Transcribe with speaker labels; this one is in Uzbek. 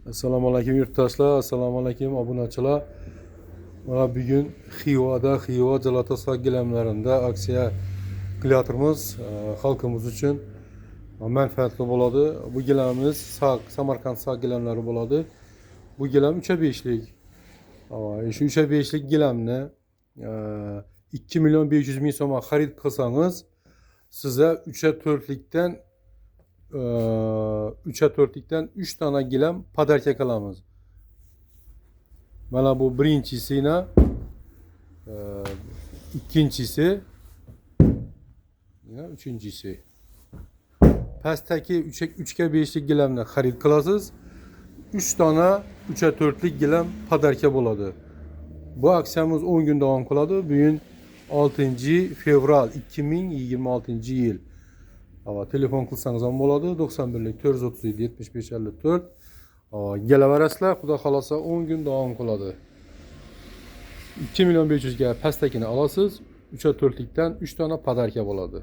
Speaker 1: Assalomu alaykum yurtdoshlar, assalomu alaykum obunachilar. Mana bugun Xiva Galatasaray gilamlarida aksiya qilyapmiz. Xalqimiz uchun manfaatli bo'ladi. Bu gilamimiz Samarqand saq gilamlari bo'ladi. Bu gilam 3'e 5'lik. Shu 3'e 5'lik gilamni 2 milyon 500 ming so'mga xarid qilsangiz, size 3'e 4'likdan 3 tane gilam padarka qilamiz. Mana bu birinchisini, ikkinchisi, uchinchisi. Pastdagi 3'e 5'lik gilamni xarid qilasiz. 3 tane 3'e 4'lik gilam padarka bo'ladi. Bu aksiyamiz 10 gün davom qiladi. Bugun 6 fevral 2026 yil. Telefon qilsangiz ham bo'ladi. 91 437 75 54. Kelaverasizlar. Xudo xolasa 10 gün davom qiladi. 2 milyon 500 ga pastdagini olasiz. 3'e 4'likdan 3 tane padarka bo'ladi.